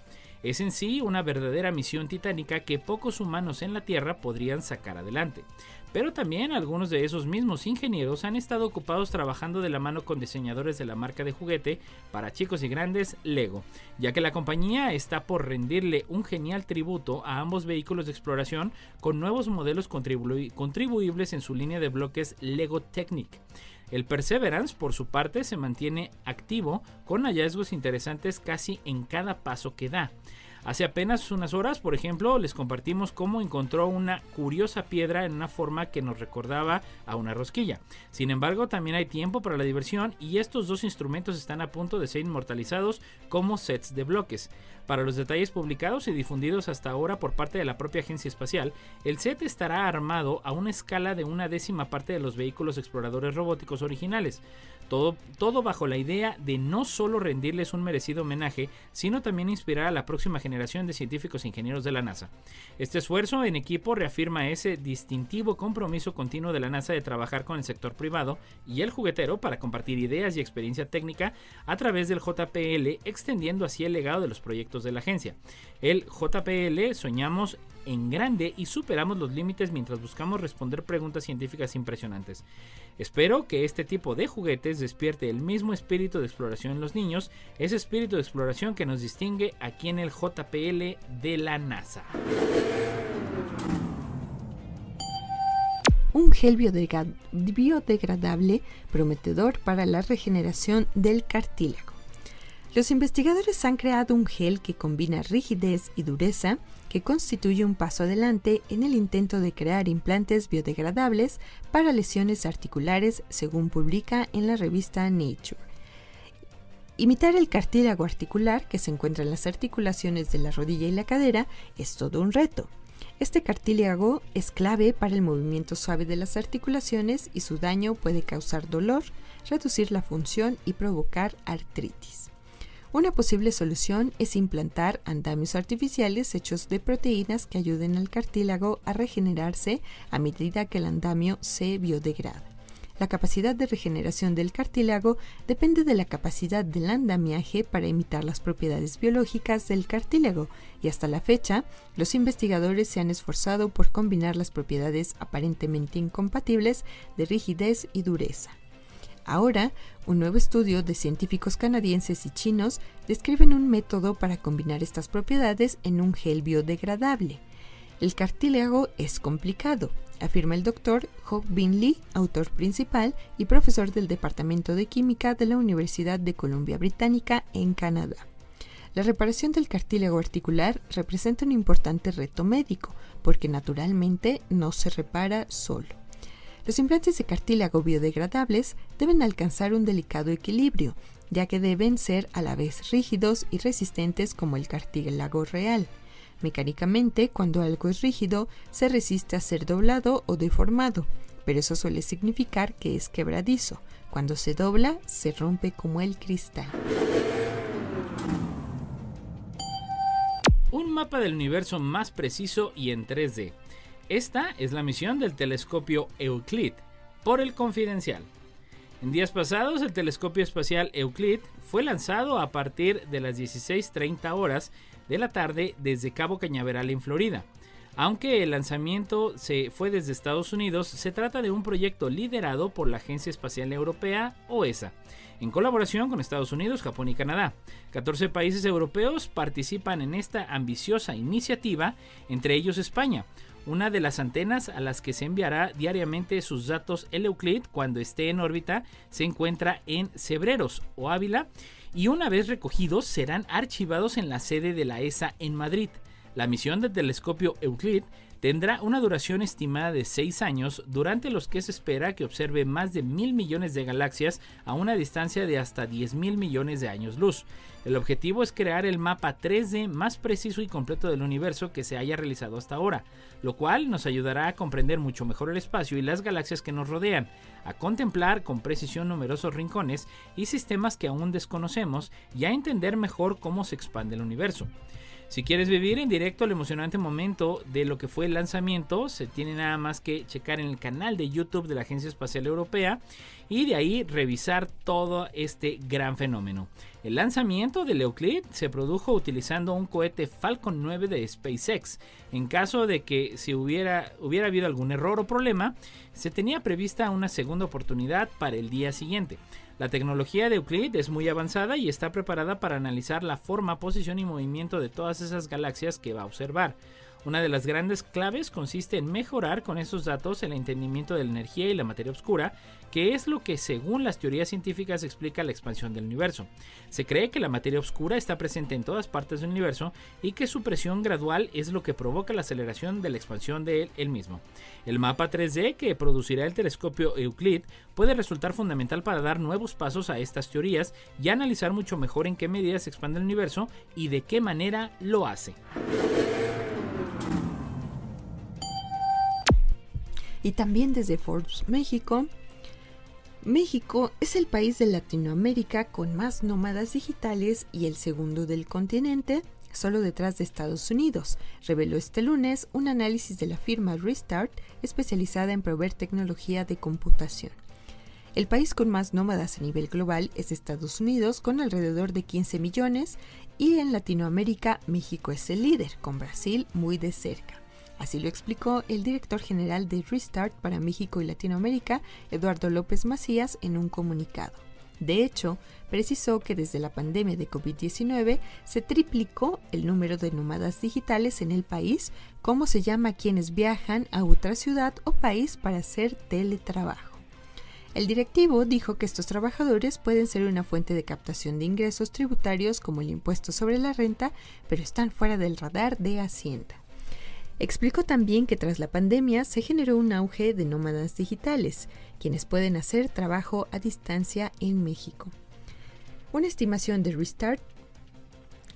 Es en sí una verdadera misión titánica que pocos humanos en la Tierra podrían sacar adelante. Pero también algunos de esos mismos ingenieros han estado ocupados trabajando de la mano con diseñadores de la marca de juguete para chicos y grandes LEGO, ya que la compañía está por rendirle un genial tributo a ambos vehículos de exploración con nuevos modelos contribuibles en su línea de bloques LEGO Technic. El Perseverance, por su parte, se mantiene activo con hallazgos interesantes casi en cada paso que da. Hace apenas unas horas, por ejemplo, les compartimos cómo encontró una curiosa piedra en una forma que nos recordaba a una rosquilla. Sin embargo, también hay tiempo para la diversión y estos dos instrumentos están a punto de ser inmortalizados como sets de bloques. Para los detalles publicados y difundidos hasta ahora por parte de la propia agencia espacial, el set estará armado a una escala de 1/10 parte de los vehículos exploradores robóticos originales. Todo bajo la idea de no solo rendirles un merecido homenaje, sino también inspirar a la próxima generación de científicos e ingenieros de la NASA. Este esfuerzo en equipo reafirma ese distintivo compromiso continuo de la NASA de trabajar con el sector privado y el juguetero para compartir ideas y experiencia técnica a través del JPL, extendiendo así el legado de los proyectos de la agencia. El JPL soñamos en grande y superamos los límites mientras buscamos responder preguntas científicas impresionantes. Espero que este tipo de juguetes despierte el mismo espíritu de exploración en los niños, ese espíritu de exploración que nos distingue aquí en el JPL de la NASA. Un gel biodegradable prometedor para la regeneración del cartílago. Los investigadores han creado un gel que combina rigidez y dureza, que constituye un paso adelante en el intento de crear implantes biodegradables para lesiones articulares, según publica en la revista Nature. Imitar el cartílago articular, que se encuentra en las articulaciones de la rodilla y la cadera, es todo un reto. Este cartílago es clave para el movimiento suave de las articulaciones y su daño puede causar dolor, reducir la función y provocar artritis. Una posible solución es implantar andamios artificiales hechos de proteínas que ayuden al cartílago a regenerarse a medida que el andamio se biodegrada. La capacidad de regeneración del cartílago depende de la capacidad del andamiaje para imitar las propiedades biológicas del cartílago, y hasta la fecha, los investigadores se han esforzado por combinar las propiedades aparentemente incompatibles de rigidez y dureza. Ahora, un nuevo estudio de científicos canadienses y chinos describen un método para combinar estas propiedades en un gel biodegradable. El cartílago es complicado, afirma el Dr. Hock Bin Lee, autor principal y profesor del Departamento de Química de la Universidad de Columbia Británica en Canadá. La reparación del cartílago articular representa un importante reto médico, porque naturalmente no se repara solo. Los implantes de cartílago biodegradables deben alcanzar un delicado equilibrio, ya que deben ser a la vez rígidos y resistentes como el cartílago real. Mecánicamente, cuando algo es rígido, se resiste a ser doblado o deformado, pero eso suele significar que es quebradizo. Cuando se dobla, se rompe como el cristal. Un mapa del universo más preciso y en 3D. Esta es la misión del telescopio Euclid, por el Confidencial. En días pasados, el telescopio espacial Euclid fue lanzado a partir de las 16:30 horas de la tarde desde Cabo Cañaveral en Florida. Aunque el lanzamiento se fue desde Estados Unidos, se trata de un proyecto liderado por la Agencia Espacial Europea, o ESA, en colaboración con Estados Unidos, Japón y Canadá. 14 países europeos participan en esta ambiciosa iniciativa, entre ellos España. Una de las antenas a las que se enviará diariamente sus datos el Euclid cuando esté en órbita se encuentra en Cebreros o Ávila, y una vez recogidos serán archivados en la sede de la ESA en Madrid. La misión del telescopio Euclid Tendrá una duración estimada de 6 años, durante los que se espera que observe más de 1.000 millones de galaxias a una distancia de hasta 10.000 millones de años luz. El objetivo es crear el mapa 3D más preciso y completo del universo que se haya realizado hasta ahora, lo cual nos ayudará a comprender mucho mejor el espacio y las galaxias que nos rodean, a contemplar con precisión numerosos rincones y sistemas que aún desconocemos y a entender mejor cómo se expande el universo. Si quieres vivir en directo el emocionante momento de lo que fue el lanzamiento, se tiene nada más que checar en el canal de YouTube de la Agencia Espacial Europea y de ahí revisar todo este gran fenómeno. El lanzamiento del Euclid se produjo utilizando un cohete Falcon 9 de SpaceX. En caso de que si hubiera habido algún error o problema, se tenía prevista una segunda oportunidad para el día siguiente. La tecnología de Euclid es muy avanzada y está preparada para analizar la forma, posición y movimiento de todas esas galaxias que va a observar. Una de las grandes claves consiste en mejorar con esos datos el entendimiento de la energía y la materia oscura, que es lo que según las teorías científicas explica la expansión del universo. Se cree que la materia oscura está presente en todas partes del universo y que su presión gradual es lo que provoca la aceleración de la expansión de él mismo. El mapa 3D que producirá el telescopio Euclid puede resultar fundamental para dar nuevos pasos a estas teorías y analizar mucho mejor en qué medida se expande el universo y de qué manera lo hace. Y también desde Forbes México. México es el país de Latinoamérica con más nómadas digitales y el segundo del continente, solo detrás de Estados Unidos, reveló este lunes un análisis de la firma Restart, especializada en proveer tecnología de computación. El país con más nómadas a nivel global es Estados Unidos, con alrededor de 15 millones, y en Latinoamérica México es el líder, con Brasil muy de cerca. Así lo explicó el director general de Restart para México y Latinoamérica, Eduardo López Macías, en un comunicado. De hecho, precisó que desde la pandemia de COVID-19 se triplicó el número de nómadas digitales en el país, como se llama a quienes viajan a otra ciudad o país para hacer teletrabajo. El directivo dijo que estos trabajadores pueden ser una fuente de captación de ingresos tributarios como el impuesto sobre la renta, pero están fuera del radar de Hacienda. Explicó también que tras la pandemia se generó un auge de nómadas digitales, quienes pueden hacer trabajo a distancia en México. Una estimación de Restart,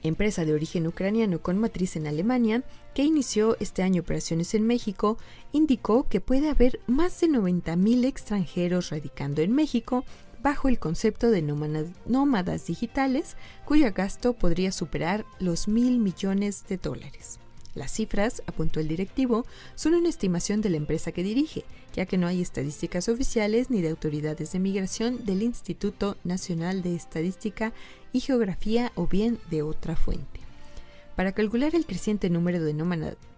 empresa de origen ucraniano con matriz en Alemania, que inició este año operaciones en México, indicó que puede haber más de 90,000 extranjeros radicando en México bajo el concepto de nómadas digitales, cuyo gasto podría superar los $1,000 millones. Las cifras, apuntó el directivo, son una estimación de la empresa que dirige, ya que no hay estadísticas oficiales ni de autoridades de migración del Instituto Nacional de Estadística y Geografía o bien de otra fuente. Para calcular el creciente número de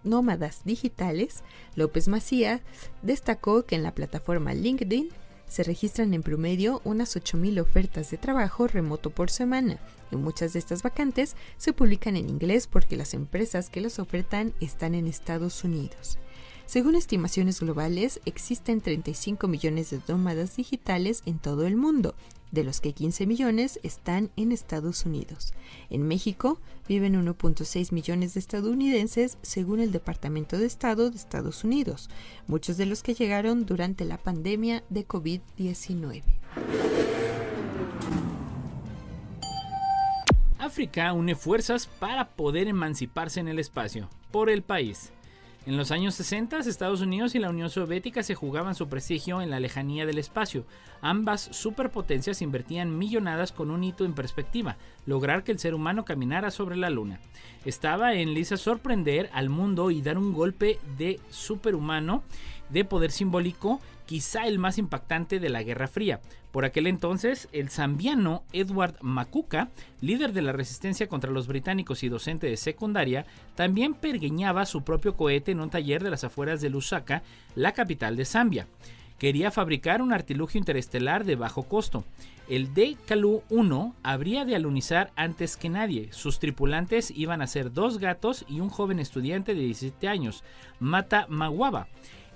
nómadas digitales, López Macías destacó que en la plataforma LinkedIn se registran en promedio unas 8,000 ofertas de trabajo remoto por semana, y muchas de estas vacantes se publican en inglés porque las empresas que las ofertan están en Estados Unidos. Según estimaciones globales, existen 35 millones de nómadas digitales en todo el mundo, de los que 15 millones están en Estados Unidos. En México viven 1.6 millones de estadounidenses, según el Departamento de Estado de Estados Unidos, muchos de los que llegaron durante la pandemia de COVID-19. África une fuerzas para poder emanciparse en el espacio, por el país. En los años 60, Estados Unidos y la Unión Soviética se jugaban su prestigio en la lejanía del espacio. Ambas superpotencias invertían millonadas con un hito en perspectiva: lograr que el ser humano caminara sobre la luna. Estaba en liza sorprender al mundo y dar un golpe de superhumano de poder simbólico, quizá el más impactante de la Guerra Fría. Por aquel entonces, el zambiano Edward Makuka, líder de la resistencia contra los británicos y docente de secundaria, también pergeñaba su propio cohete en un taller de las afueras de Lusaka, la capital de Zambia. Quería fabricar un artilugio interestelar de bajo costo. El DKLU-1 habría de alunizar antes que nadie. Sus tripulantes iban a ser 2 gatos y un joven estudiante de 17 años, Mata Mawaba.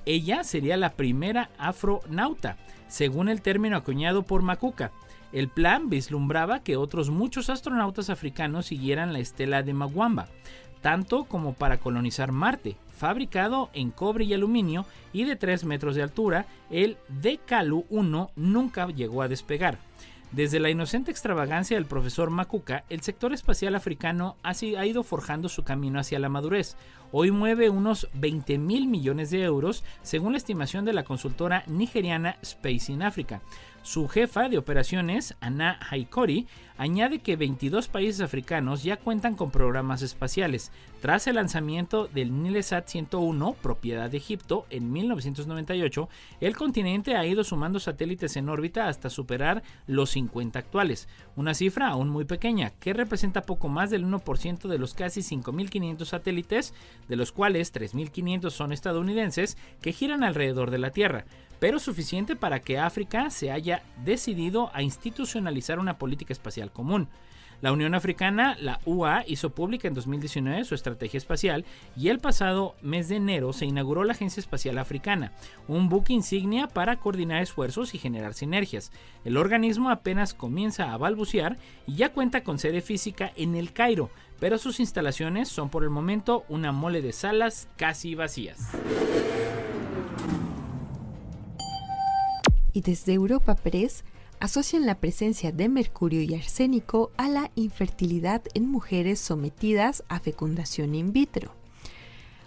Ella sería la primera afronauta, según el término acuñado por Makuka. El plan vislumbraba que otros muchos astronautas africanos siguieran la estela de Mawamba, tanto como para colonizar Marte. fabricado en cobre y aluminio y de 3 metros de altura, el Dekalu 1 nunca llegó a despegar. Desde la inocente extravagancia del profesor Makuka, el sector espacial africano ha ido forjando su camino hacia la madurez. Hoy mueve unos 20.000 millones de euros, según la estimación de la consultora nigeriana Space in Africa. Su jefa de operaciones, Anna Haikori, añade que 22 países africanos ya cuentan con programas espaciales. Tras el lanzamiento del Nilesat 101, propiedad de Egipto, en 1998, el continente ha ido sumando satélites en órbita hasta superar los 50 actuales, una cifra aún muy pequeña, que representa poco más del 1% de los casi 5.500 satélites, de los cuales 3.500 son estadounidenses, que giran alrededor de la Tierra, pero suficiente para que África se haya decidido a institucionalizar una política espacial común. La Unión Africana, la UA, hizo pública en 2019 su estrategia espacial y el pasado mes de enero se inauguró la Agencia Espacial Africana, un buque insignia para coordinar esfuerzos y generar sinergias. El organismo apenas comienza a balbucear y ya cuenta con sede física en El Cairo, pero sus instalaciones son por el momento una mole de salas casi vacías. Y desde Europa Press asocian la presencia de mercurio y arsénico a la infertilidad en mujeres sometidas a fecundación in vitro.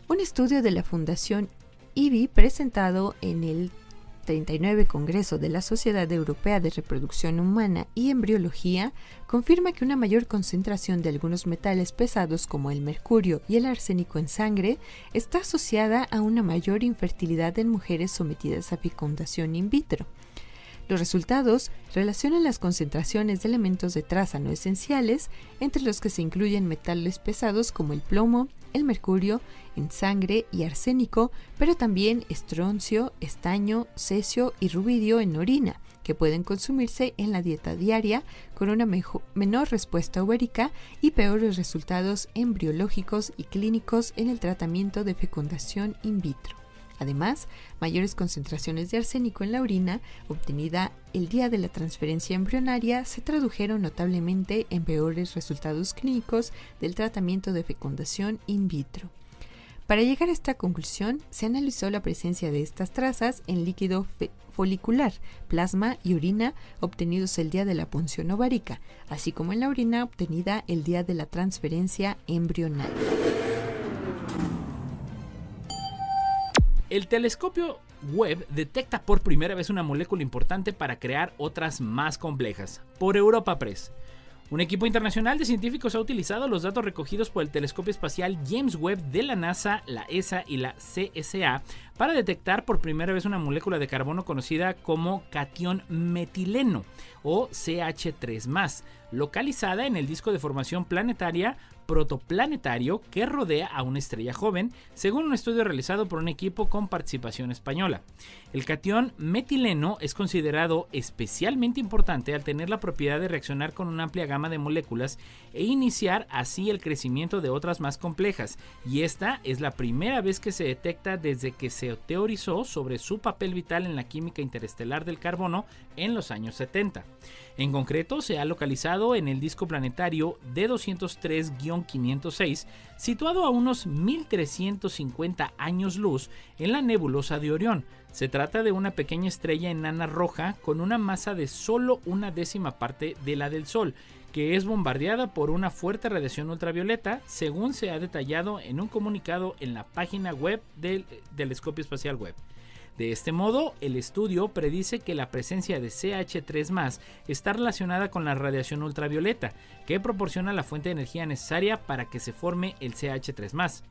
Un estudio de la Fundación IBI presentado en el 39 Congreso de la Sociedad Europea de Reproducción Humana y Embriología confirma que una mayor concentración de algunos metales pesados como el mercurio y el arsénico en sangre está asociada a una mayor infertilidad en mujeres sometidas a fecundación in vitro. Los resultados relacionan las concentraciones de elementos de traza no esenciales, entre los que se incluyen metales pesados como el plomo, el mercurio en sangre y arsénico, pero también estroncio, estaño, cesio y rubidio en orina, que pueden consumirse en la dieta diaria con una menor respuesta ovárica y peores resultados embriológicos y clínicos en el tratamiento de fecundación in vitro. Además, mayores concentraciones de arsénico en la orina, obtenida el día de la transferencia embrionaria, se tradujeron notablemente en peores resultados clínicos del tratamiento de fecundación in vitro. Para llegar a esta conclusión, se analizó la presencia de estas trazas en líquido folicular, plasma y orina obtenidos el día de la punción ovárica, así como en la orina obtenida el día de la transferencia embrionaria. El telescopio Webb detecta por primera vez una molécula importante para crear otras más complejas, por Europa Press. Un equipo internacional de científicos ha utilizado los datos recogidos por el telescopio espacial James Webb de la NASA, la ESA y la CSA para detectar por primera vez una molécula de carbono conocida como catión metileno o CH3+, localizada en el disco de formación planetaria protoplanetario que rodea a una estrella joven, según un estudio realizado por un equipo con participación española. El catión metileno es considerado especialmente importante al tener la propiedad de reaccionar con una amplia gama de moléculas e iniciar así el crecimiento de otras más complejas, y esta es la primera vez que se detecta desde que se teorizó sobre su papel vital en la química interestelar del carbono en los años 70. En concreto, se ha localizado en el disco planetario D203-506, situado a unos 1350 años luz en la nebulosa de Orión. Se trata de una pequeña estrella enana roja con una masa de solo 1/10 parte de la del Sol, que es bombardeada por una fuerte radiación ultravioleta, según se ha detallado en un comunicado en la página web del Telescopio Espacial Webb. De este modo, el estudio predice que la presencia de CH3+ está relacionada con la radiación ultravioleta, que proporciona la fuente de energía necesaria para que se forme el CH3+.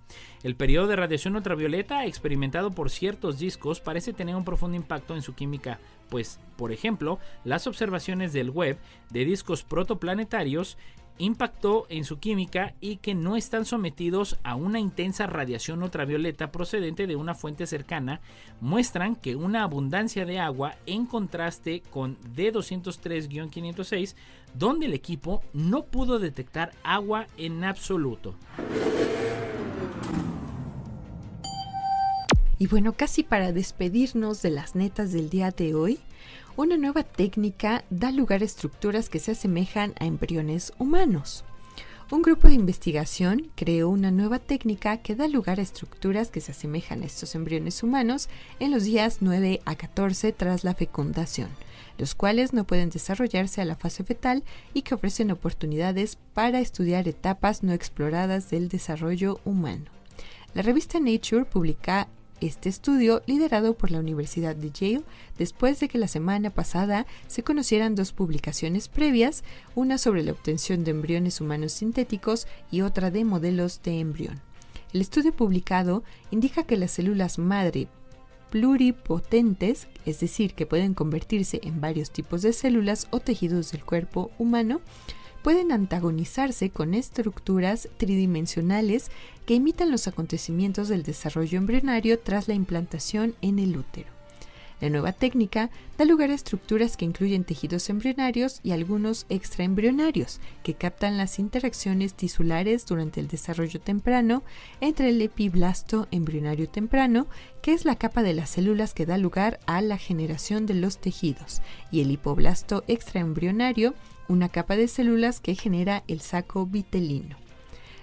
El periodo de radiación ultravioleta experimentado por ciertos discos parece tener un profundo impacto en su química, pues, por ejemplo, las observaciones del Webb de discos protoplanetarios impactó en su química y que no están sometidos a una intensa radiación ultravioleta procedente de una fuente cercana muestran que una abundancia de agua en contraste con D203-506, donde el equipo no pudo detectar agua en absoluto. Y bueno, casi para despedirnos de las netas del día de hoy, una nueva técnica da lugar a estructuras que se asemejan a embriones humanos. un grupo de investigación creó una nueva técnica que da lugar a estructuras que se asemejan a estos embriones humanos en los días 9 a 14 tras la fecundación, los cuales no pueden desarrollarse a la fase fetal y que ofrecen oportunidades para estudiar etapas no exploradas del desarrollo humano. La revista Nature publica este estudio, liderado por la Universidad de Yale, después de que la semana pasada se conocieran 2 publicaciones previas, una sobre la obtención de embriones humanos sintéticos y otra de modelos de embrión. El estudio publicado indica que las células madre pluripotentes, es decir, que pueden convertirse en varios tipos de células o tejidos del cuerpo humano, pueden antagonizarse con estructuras tridimensionales que imitan los acontecimientos del desarrollo embrionario tras la implantación en el útero. La nueva técnica da lugar a estructuras que incluyen tejidos embrionarios y algunos extraembrionarios, que captan las interacciones tisulares durante el desarrollo temprano entre el epiblasto embrionario temprano, que es la capa de las células que da lugar a la generación de los tejidos, y el hipoblasto extraembrionario, una capa de células que genera el saco vitelino.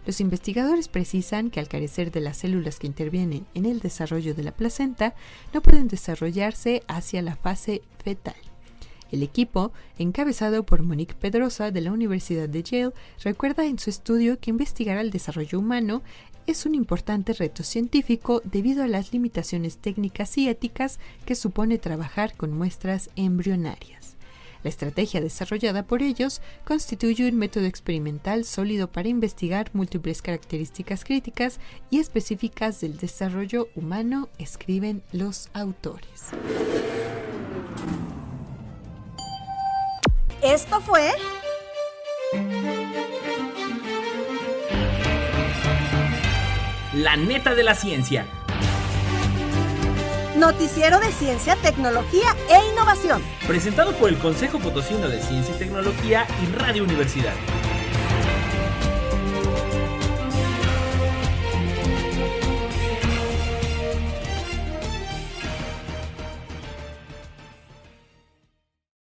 Los investigadores precisan que al carecer de las células que intervienen en el desarrollo de la placenta, no pueden desarrollarse hacia la fase fetal. El equipo, encabezado por Monique Pedrosa de la Universidad de Yale, recuerda en su estudio que investigar el desarrollo humano es un importante reto científico debido a las limitaciones técnicas y éticas que supone trabajar con muestras embrionarias. La estrategia desarrollada por ellos constituye un método experimental sólido para investigar múltiples características críticas y específicas del desarrollo humano, escriben los autores. Esto fue La neta de la ciencia. Noticiero de Ciencia, Tecnología e Innovación. Presentado por el Consejo Potosino de Ciencia y Tecnología y Radio Universidad.